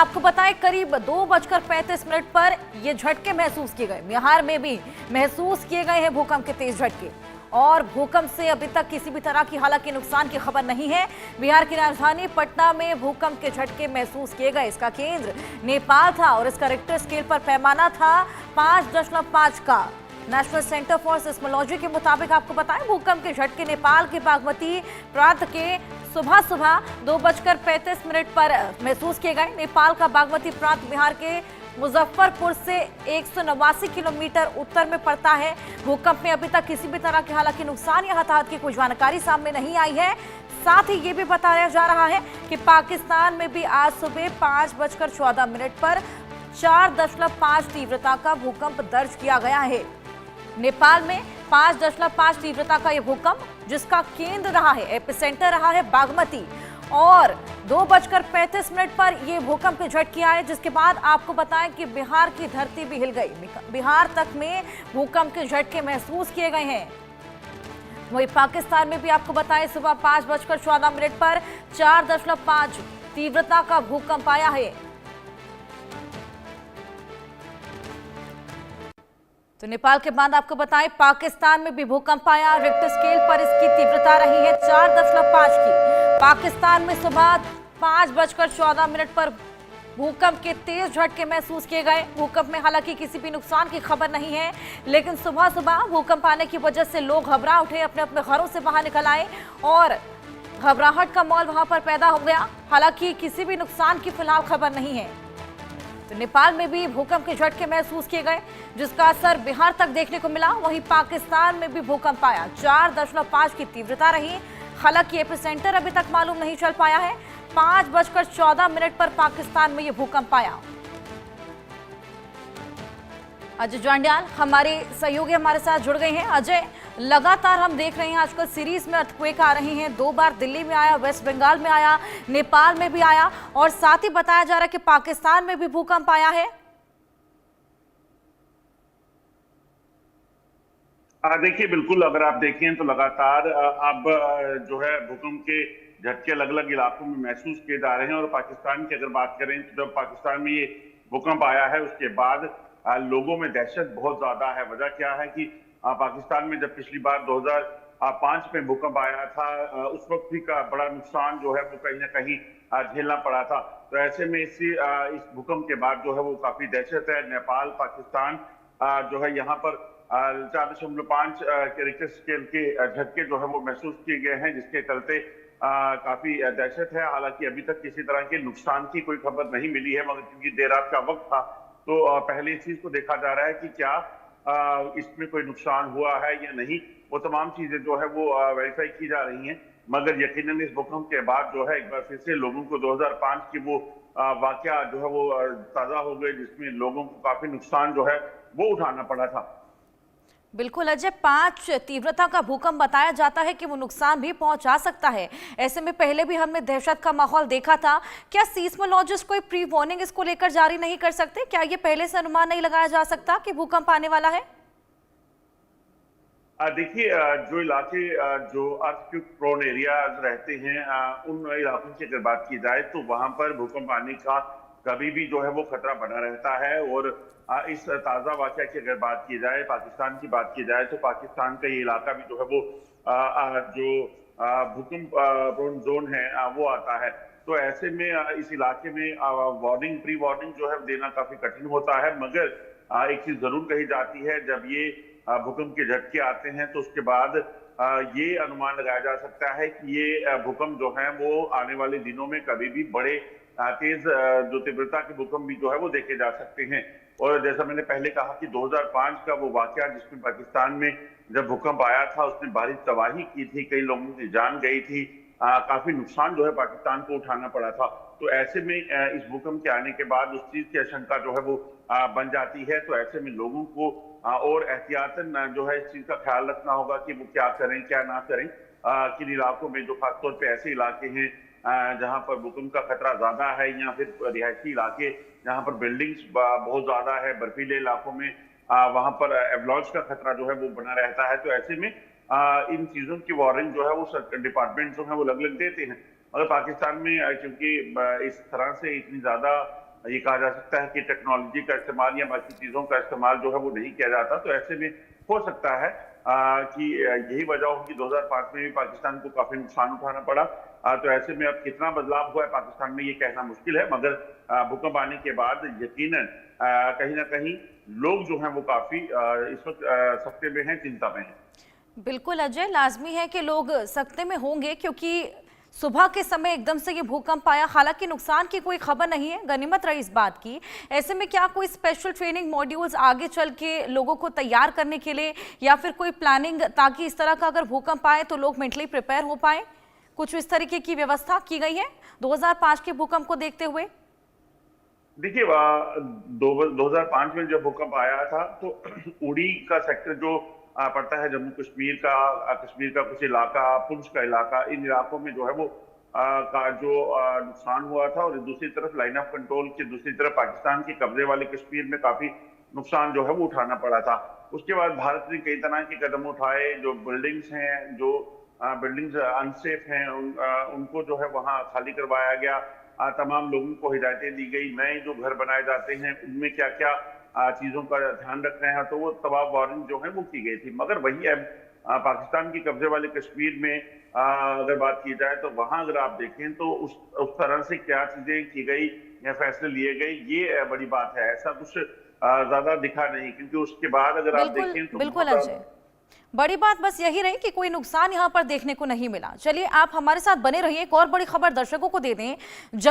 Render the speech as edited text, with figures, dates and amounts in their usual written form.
आपको बताएं करीब 2:35 पर ये झटके महसूस किए गए। बिहार में भी महसूस किए गए हैं भूकंप के तेज झटके और भूकंप से अभी तक किसी भी तरह की हालांकि नुकसान की खबर नहीं है। बिहार की राजधानी पटना में भूकंप के झटके महसूस किए गए। इसका केंद्र नेपाल था और इसका रिक्टर स्केल पर पैमाना था 5.5 का। नेशनल सेंटर फॉर सिस्मोलॉजी के मुताबिक आपको बताएं भूकंप के झटके नेपाल के बागमती प्रांत के सुबह 2:35 पर महसूस किए गए। नेपाल का बागमती प्रांत बिहार के मुजफ्फरपुर से 189 किलोमीटर उत्तर में पड़ता है। भूकंप में अभी तक किसी भी तरह के हालांकि नुकसान या हताहत की कोई जानकारी सामने नहीं आई है। साथ ही ये भी बताया जा रहा है कि पाकिस्तान में भी आज सुबह 5:14 पर 4.5 तीव्रता का भूकंप दर्ज किया गया है। नेपाल में 5.5 तीव्रता का यह भूकंप जिसका केंद्र रहा है, एपिसेंटर रहा है बागमती, और 2:35 पर यह भूकंप के झटके आए, जिसके बाद आपको बताएं कि बिहार की धरती भी हिल गई। बिहार तक में भूकंप के झटके महसूस किए गए हैं। वहीं पाकिस्तान में भी आपको बताएं सुबह 5:14 पर 4.5 तीव्रता का भूकंप आया है। तो नेपाल के बाद आपको बताएं पाकिस्तान में भी भूकंप आया। रिक्टर स्केल पर इसकी तीव्रता रही है 4.5 की। पाकिस्तान में सुबह 5:14 पर भूकंप के तेज झटके महसूस किए गए। भूकंप में हालांकि किसी भी नुकसान की खबर नहीं है, लेकिन सुबह सुबह भूकंप आने की वजह से लोग घबरा उठे, अपने अपने घरों से बाहर निकल आए और घबराहट का माहौल वहां पर पैदा हो गया। हालांकि किसी भी नुकसान की फिलहाल खबर नहीं है। तो नेपाल में भी भूकंप के झटके महसूस किए गए, जिसका असर बिहार तक देखने को मिला। वहीं पाकिस्तान में भी भूकंप आया, 4.5 की तीव्रता रही। हालांकि एपिसेंटर अभी तक मालूम नहीं चल पाया है। 5:14 पर पाकिस्तान में यह भूकंप आया। अजय जांड्याल हमारे सहयोगी हमारे साथ जुड़ गए हैं। अजय, लगातार हम देख रहे हैं आजकल सीरीज में अर्थक्वेक आ रही हैं। 2 बार दिल्ली में आया, वेस्ट बंगाल में आया, नेपाल में भी आया और साथ ही बताया जा रहा है कि पाकिस्तान में भी भूकंप आया है। देखिए, बिल्कुल अगर आप देखें तो लगातार अब जो है भूकंप के झटके अलग अलग इलाकों में महसूस किए जा रहे हैं। और पाकिस्तान की अगर बात करें तो जब पाकिस्तान में ये भूकंप आया है उसके बाद लोगों में दहशत बहुत ज्यादा है। वजह क्या है कि पाकिस्तान में जब पिछली बार 2005 में भूकंप आया था उस वक्त भी का बड़ा नुकसान जो है वो कहीं ना कहीं झेलना पड़ा था। तो ऐसे में इस भूकंप के बाद जो है वो काफी दहशत है। नेपाल, पाकिस्तान जो है यहाँ पर 4.5 के रिक्टर स्केल के झटके जो है वो महसूस किए गए हैं, जिसके चलते काफी दहशत है। हालांकि अभी तक किसी तरह के नुकसान की कोई खबर नहीं मिली है, मगर क्योंकि देर रात का वक्त था तो पहले इस चीज को देखा जा रहा है कि क्या इसमें कोई नुकसान हुआ है या नहीं। वो तमाम चीजें जो है वो वेरीफाई की जा रही हैं। मगर यकीनन इस भूकंप के बाद जो है एक बार फिर से लोगों को 2005 की वो वाकया जो है वो ताजा हो गए, जिसमें लोगों को काफी नुकसान जो है वो उठाना पड़ा था। बिल्कुल अजय, 5 तीव्रता का भूकंप बताया जाता है कि वो नुकसान भी पहुंचा सकता है। ऐसे में पहले भी हमने दहशत का माहौल देखा था। क्या सीस्मोलॉजिस्ट कोई प्री वार्निंग इसको लेकर जारी नहीं कर सकते? क्या ये पहले से अनुमान नहीं लगाया जा सकता कि भूकंप आने वाला है? देखिए, जो इलाके जो अर्थक्वेक प्रोन एरियाज रहते हैं उन इलाकों की अगर बात की जाए तो वहां पर भूकंप आने का कभी भी जो है वो खतरा बना रहता है। और इस ताजा वाकया की अगर बात की जाए, पाकिस्तान की बात की जाए, तो पाकिस्तान का ये इलाका भी जो है वो जो भूकंप प्रोन जोन है वो आता है। तो ऐसे में इस इलाके में वार्निंग, प्री वार्निंग जो है देना काफी कठिन होता है। मगर एक चीज जरूर कही जाती है, जब ये भूकंप के झटके आते हैं तो उसके बाद ये अनुमान लगाया जा सकता है कि ये भूकंप जो है वो आने वाले दिनों में कभी भी बड़े तेज जो तीव्रता के भूकंप भी जो है वो देखे जा सकते हैं। और जैसा मैंने पहले कहा कि 2005 का वो वाकया जिसमें पाकिस्तान में जब भूकंप आया था उसने भारी तबाही की थी, कई लोगों की जान गई थी, काफी नुकसान जो है पाकिस्तान को उठाना पड़ा था। तो ऐसे में इस भूकंप के आने के बाद उस चीज की आशंका जो है वो बन जाती है। तो ऐसे में लोगों को और एहतियातन जो है इस चीज का ख्याल रखना होगा कि वो क्या करें क्या ना करें। किन इलाकों में, जो खासतौर पे ऐसे इलाके हैं जहां पर भूकंप का खतरा ज्यादा है, या फिर रिहायशी इलाके जहां पर बिल्डिंग्स बहुत ज्यादा है, बर्फीले इलाकों में वहां पर एवलांच का खतरा जो है वो बना रहता है। तो ऐसे में इन चीजों की वार्निंग जो है वो डिपार्टमेंट जो है वो अलग अलग देते हैं। मगर पाकिस्तान में क्योंकि इस तरह से इतनी ज्यादा ये कहा जा सकता है कि टेक्नोलॉजी का इस्तेमाल या बाकी चीजों का इस्तेमाल जो है वो नहीं किया जाता। तो ऐसे में हो सकता है कि यही वजह हो कि 2005 में भी पाकिस्तान को काफी नुकसान उठाना पड़ा। तो ऐसे में अब कितना बदलाव हुआ है पाकिस्तान में ये कहना मुश्किल है, मगर भूकंप आने के बाद यकीनन कहीं ना कहीं लोग जो हैं वो काफी इस वक्त सख्ते में हैं, चिंता में हैं। बिल्कुल अजय, लाजमी है कि लोग सख्ते में होंगे क्योंकि सुबह के समय एकदम से ये भूकंप आया। हालांकि नुकसान की कोई खबर नहीं है, गनीमत रही इस बात की। ऐसे में क्या कोई स्पेशल ट्रेनिंग मॉड्यूल्स आगे चल के लोगों को तैयार करने के लिए या फिर कोई प्लानिंग, ताकि इस तरह का अगर भूकंप आए तो लोग मेंटली प्रिपेयर हो पाए, कुछ इस तरीके की व्यवस्था की गई है 2005 के भूकंप को देखते हुए? देखिए 2005 में जब भूकंप आया था तो उड़ी का सेक्टर जो पड़ता है जम्मू कश्मीर का कुछ इलाका, पुंछ का इलाका, इन इलाकों में जो है वो का जो नुकसान हुआ था, और दूसरी तरफ लाइन ऑफ कंट्रोल की दूसरी तरफ पाकिस्तान के कब्जे वाले कश्मीर में काफी नुकसान जो है वो उठाना पड़ा था। उसके बाद भारत ने कई तरह के कदम उठाए। जो बिल्डिंग्स हैं, जो बिल्डिंग्स अनसेफ हैं, उनको जो है वहां खाली करवाया गया। तमाम लोगों को हिदायतें दी गई। नए जो घर बनाए जाते हैं उनमें क्या क्या चीजों का ध्यान रखना है, तो वो तमाम वार्निंग जो है वो की गई थी। मगर वही अब पाकिस्तान के कब्जे वाले कश्मीर में अगर बात की जाए तो वहां अगर आप देखें तो उस तरह से क्या चीजें की गई या फैसले लिए गए, ये बड़ी बात है। ऐसा कुछ ज्यादा दिखा नहीं, क्योंकि उसके बाद अगर आप देखें तो बिल्कुल अजय, बड़ी बात बस यही रही कि कोई नुकसान यहां पर देखने को नहीं मिला। चलिए, आप हमारे साथ बने रहिए। एक और बड़ी खबर दर्शकों को दे दें।